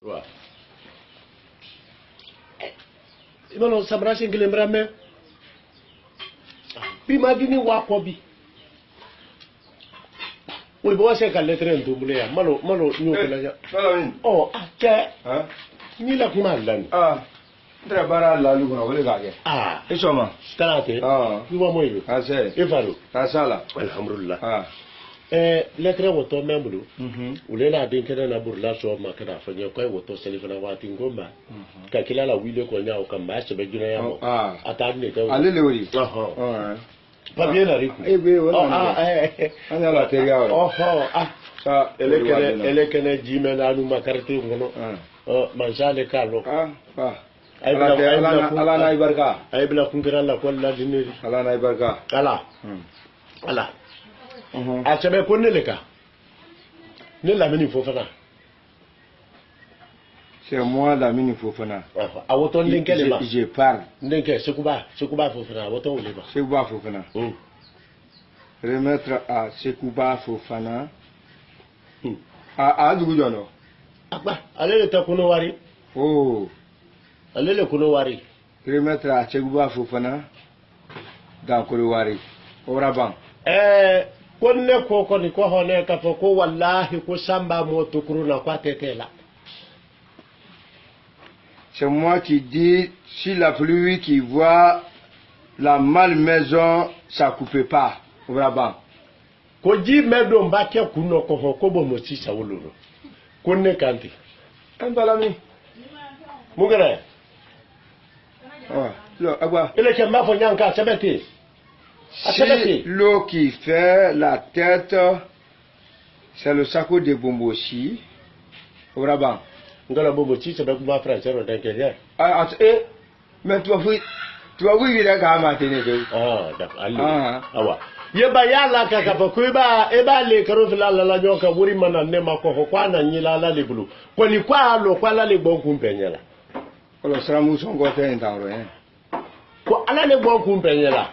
Wa. Imano samra singile mrame. Bi magini wa ko bi. We bo se ka lettre ntumule ya. Malo nyoko ja. Oh, ake. Ni la kuma lan. Ndra bara la lu ko wele ga ke. Isoma. Starate. Ni wa moyo. Ase. Efaro. Asala. Alhamdulillah. Lettre woto membulu. Ulela din kana na burla so ma kana fanya kai woto selifana wati ngomba. Ka kila la wile ko nya o kan ba se be juna ya mo. Atani te. Alele wori. Pas bien la riku. Ana la teria ora. Sa elekene jimena anu makarti ngono. Manjale kalo. Ala na ibarka. Ay bla kunkira la ko la diniri. Ala na ibarka. Ala. A sebe ko ne leka. Ne la mini fofana. C'est moi la mini fofana. A woto ndinke le ma. Je parle. Ndinke Sekouba fofana woto wole ba. Sekouba fofana. Remettre à Sekouba fofana. A dugu jono. Akba, alele ta kuno wari. Alele kuno wari. Remettre à Sekouba fofana dans kuno wari. Oraban. Konne ko ni ko hone ka fo ko wallahi ko samba mo tukuru na kwa tetela. C'est moi qui dis, si la pluie qui voit la malmaison, ça coupe pas. Vraiment. Ko ji medo mbake kuno ko ho ko bo mo ci sawuluro. Konne kanti. Ambalami. Mugere. Agua. Ele ke mafo nyanka sebeti. Si l'eau qui fait la tête, c'est le saco de Bombosi. Vraiment. Ngala Bombosi, c'est bien ma frère, c'est le dingue. Mais tu vas voir, il est quand même. D'accord. Yeba yala kaka pa kuiba eba le karofila la nyoka wuri mana nema ko kwa na nyila la lebulu. Ko ni kwa lo kwa la le bon kumpenyela. Ko lo sra mu son ko te ntaro Ko ala le bon kumpenyela.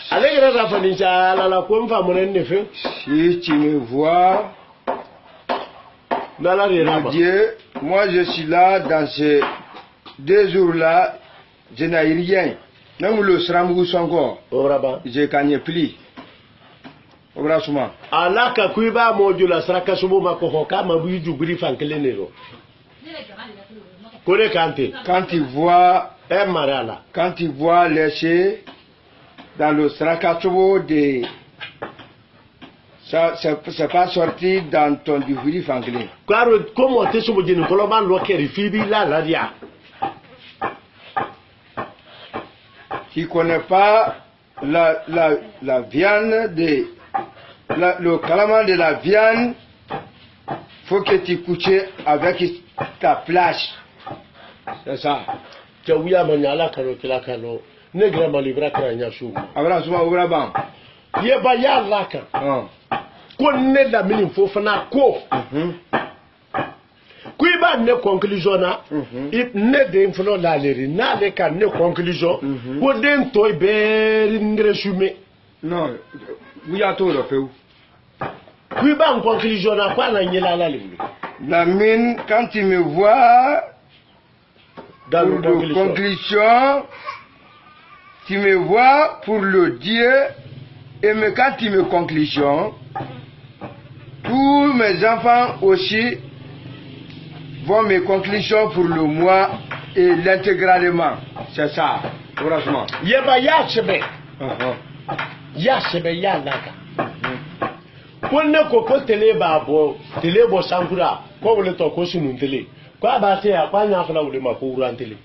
Ale gira ra fani cha la ko mfa munene fe. Si tu me vois, Dieu, moi je suis là dans ces 2 jours-là, je n'ai rien. Même le sramou songo, je gagne plus. Obrasuma. Alaka kuiba mojo sraka subo makoko kama buju buri fankele nero. Kone kante. Quand tu vois marala. Quand tu vois lécher dans le sraka subo de ça c'est pas sorti dans ton buri fankele. Claro, comment te subo jeni koloban lo keri fibi la dia. Qui ne connaît pas la viande le calamar de la viande, faut que tu couches avec ta plage. C'est ça. Tu as ouïa maniala kano kila kano. Negra malibra kranya chou. Abra suma obraban. Yeba ya laka. Ko ne la mini fofana ko. Kuiba ne conclusion na ne de inflo la leri na le ka ne conclusion ko den toy be ngresume non wuya to do feu kuiba en conclusion na kwa na nyela la leri la mine quand tu me vois dans le conclusion tu me vois pour le Dieu et mais quand tu me conclusion tous mes enfants aussi vont mes conclusions pour le mois et l'intégralement. C'est ça, franchement. Yeba ya chebe. Ya chebe ya laka. Ponne ko tele babo, tele bo sankura, ko wole to ko sunu tele. Ko ba se ya kwa nya fala wole ma ko ran tele.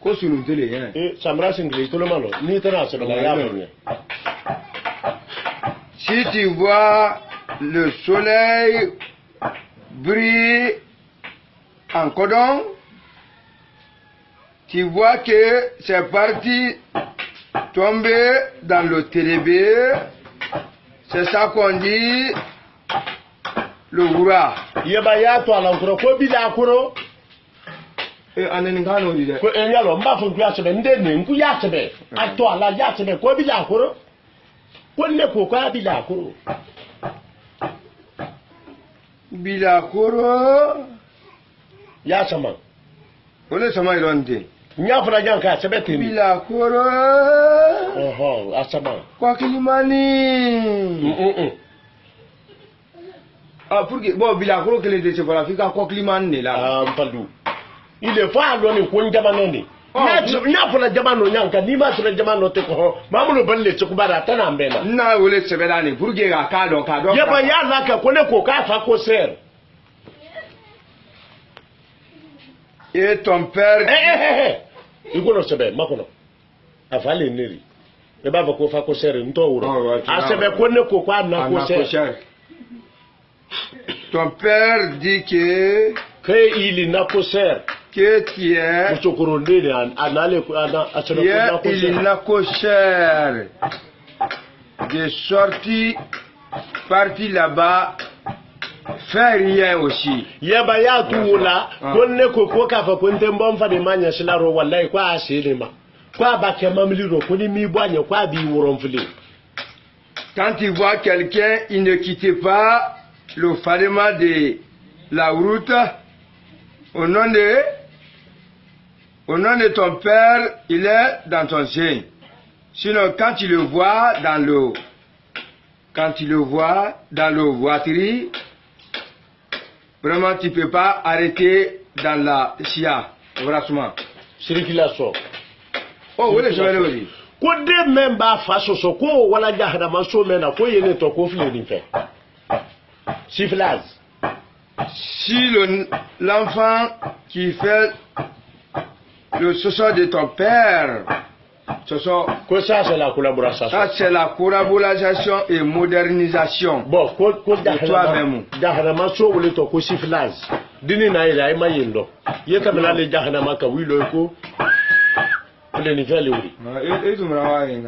Ko sunu tele hein. Samra singli to le malo, ni tana se la ya bonye. Si tu vois le soleil brille en cordon, tu vois que c'est parti tomber dans le télébé. C'est ça qu'on dit le hurrah. Yeba ya to ala kuro ko bi da kuro. Anen ngano di de. Ko enyalo mba fu ya chebe ndene nku ya chebe. Ato ala ya chebe ko bi da kuro. Konne ko kwa bila kuro. Bila kuro. Ya sama. Ole sama ironde. Nya fura janka sebeti. Bila kuro. Oho, asama. Kwa Kilimani. Ah, pour que bon bila kuro kele de se voilà fika kwa Kilimani là. Ah, mpaldu. Il est pas lo ni ko njamano ni. Nya fura jamano nyanka ni ma fura jamano te ko. Mamulo balle te kubara tana mbena. Na ole sebelani pour que ga ka do. Yeba ya laka kone ko ka fa ko ser. Et ton père. Ikono sebe makono. Afale neri. E baba ko fa ko ser nto wuro. A sebe kone ko kwa na ko ser. Ton père dit que il n'a pas ser. Que tu es. Il n'a pas cher. De sorti, parti là-bas, fait rien aussi. Yaba ya tuula, konne ko ko ka fa konte mbom de manya silaro wallahi kwa asilima. Kwa ba ke mamliro koni mi boanye kwa bi woron fili. Quand tu vois quelqu'un, il ne quitte pas le fadema de la route au nom de ton père, il est dans ton sein. Sinon, quand tu le vois dans le voiture, vraiment tu ne peux pas arrêter dans la chia. Vraiment. Circulation. Oh, oui, je vais le dire. Ko de memba faso so ko wala jahada maso mena ko yene to ko fle ni fait. Sifflage. Si l'enfant qui fait le soso de ton père, soso, ça c'est la collaboration. Ça c'est la collaboration et modernisation. Bon, ko toi-même. Jahada maso wala to ko sifflage. Dini na ila ima yendo. Yeta mena le jahada maka wilo ko. Le niveau oui. Et tu me l'as dit.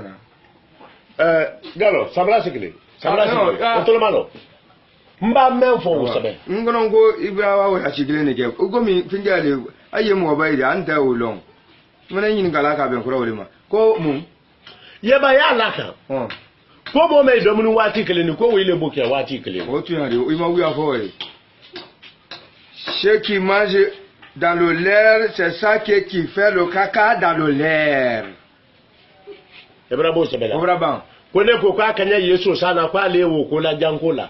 Galo, sabla sikile. Sabla sikile. Otolomano. Mba menfo usabe. Ngongo Ibrawa wa chikile ne ke. Ugomi finjale aye mo bayri anta ulong. Mena yin kala ka ben kura ulema. Ko mu. Yeba ya laka. Ko mo me do mun wati kele ni ko wile boke wati kele. O tu yari o ima wi afo e. Ce qui mange dans le l'air, c'est ça qui fait le caca dans le l'air. Ebra bo sebela. Obra ban. Ko ne ko ka kanya Yesu sana kwa lewo ko la jankola.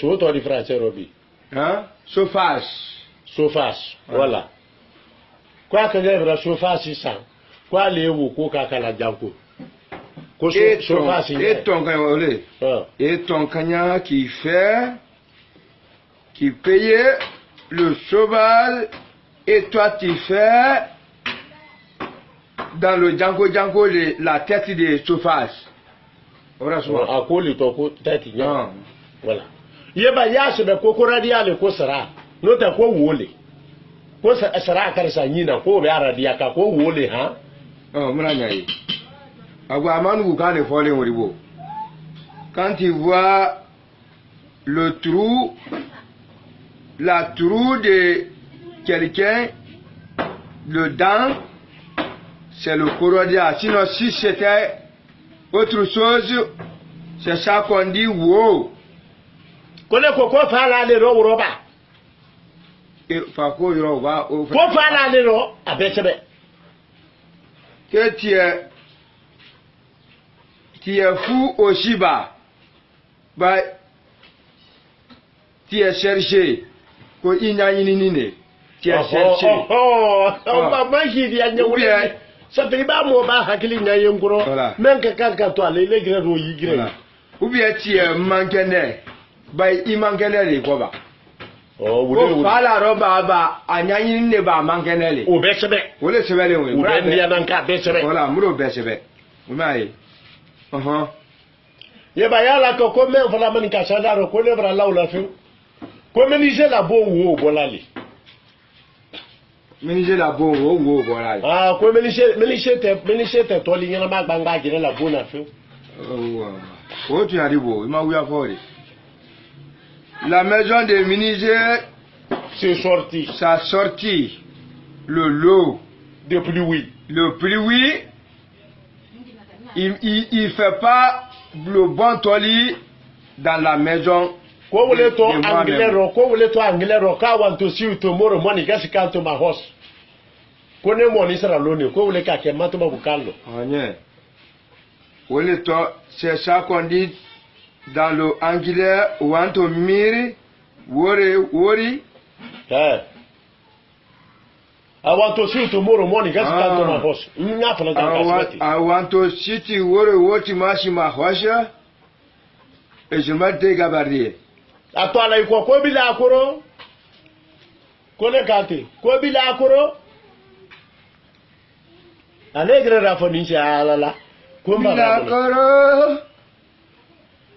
So to di français robi. Hein? Surface. Surface. Voilà. Quoi que le surface ça. Quoi lewo ko ka kala janko. Ko surface. Et ton kanya qui payait le cheval et toi tu fais dans le Django la tête de surface. Voilà. À quoi le tête voilà. Yeba ya sebe ko radia le ko sara. No ta ko wole. Ko sara karsa nyina ko be aradia ka ko wole ha. Oh muna nyai. Agwa manu ka ne fole woribo. Quand tu vois le trou, la trou de quelqu'un, le dent, c'est le corodia. Sinon, si c'était autre chose, c'est ça qu'on dit wow. Kone koko fala le ro roba. E fa ko yo ba o fa. Ko fala le ro abesebe. Que tu es fou aussi bas. Bah tu es cherché. Ko inya yinine. Tu es cherché. Maman qui dit anya wuri. Ça fait ba mo ba hakili nya yenguro. Men ka kanka to ale le gre ro yi gre. Ou bien tu es manquené. Bah il manquené les quoi ba. Oh wule. Ko fala roba ba anya yinine ba manquené les. O be sebe. Wole sebe le wole. O be ndia nan ka be sebe. Voilà, muro be sebe. Umai. Yeba ya la ko men fala man ka sadaro ko le bra laula fi. Ko meniser la bo wo bolali. Meniser la bo wo bolali. Ah, ko meniser te to li nyana ma gbanga jire la bo na fi. Oh, tu arrives, il m'a oublié à faire. La maison de Miniser, c'est sorti. Ça a sorti le lot de pluie. Le pluie, il fait pas le bon toli dans la maison. Ko wole to anglero, ko wole to anglero ka want to see you tomorrow morning gasi come to my house. Ko ne mo ni sara loni, ko wole ka ke mato ba bukalo. Anye. Wole to c'est ça qu'on dit dans le anglais want to miri worry. I want to see you tomorrow morning gasi come to my house. Nya fala I want to see you worry what mashi ma house. Et je me dégabarrier. Atwala iko ko bila akoro ko le kate ko bila akoro alegre rafoni cha alala ko bila akoro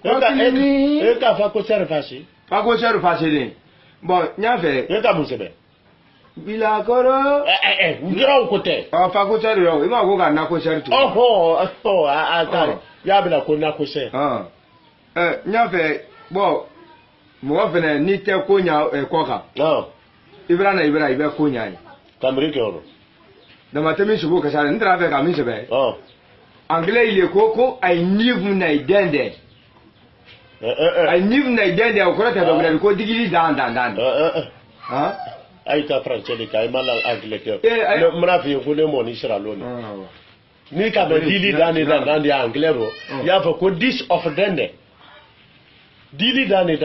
eka fa ko serfasi ni bon nya fe eka musebe bila akoro ndira ko te fa ko serfasi yo ima ko ga na ko serfasi ata ya bila ko na ko se nya fe bon mo vene ni te konya koka ibra ibe konya kamrike oro da matemi shugo ka sare ndra fe ka mi sebe anglais ile koko I live na idende I live na idende ko ta do ko digiri dan ai ta français de kai mala anglais ke no mra fi ko le mo ni sira loni ni ka be dili dan di anglais ro ya fa ko this of dende dili dani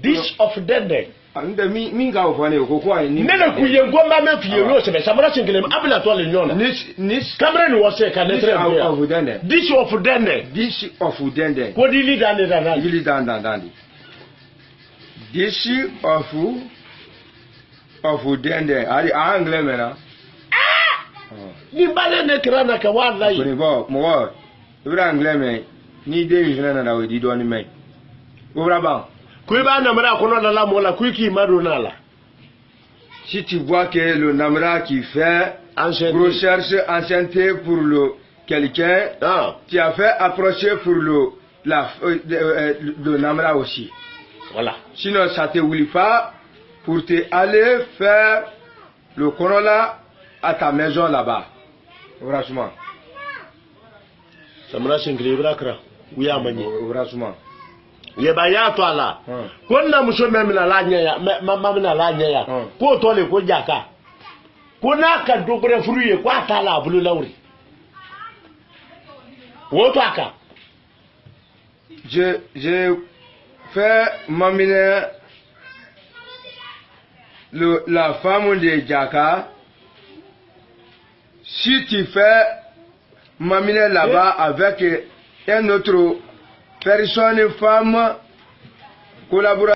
this of dende anda mi ga ofane ko ai ni nene ku yengo ma me fi yero se be samara singile abla to le nyona nis kamera ni wose ka netre of dende this of dende ko dili dani dili dani this of dende ari anglais mena ni bale ne krana ka wallahi ko ni mo ibra anglais me ni de ni na da we di do ni me si tu vois que le namra qui fait recherche ancienneté pour le quelqu'un, tu as fait approcher pour le namra aussi. Voilà. Sinon ça te oublie pas pour te aller faire le corolla à ta maison là-bas. Franchement. Ça me lâche un grébra. Oui, à manier. Franchement. Ye ba ya to ala ko na muso me na la nya ya mama me na la nya ya ko to le ko jaka ko na ka dobre fruye ko atala bulu lawri wo to aka je fais mamine la femme de Jaka. Si tu fais mamine là-bas avec un autre personne, femme, collaborateur.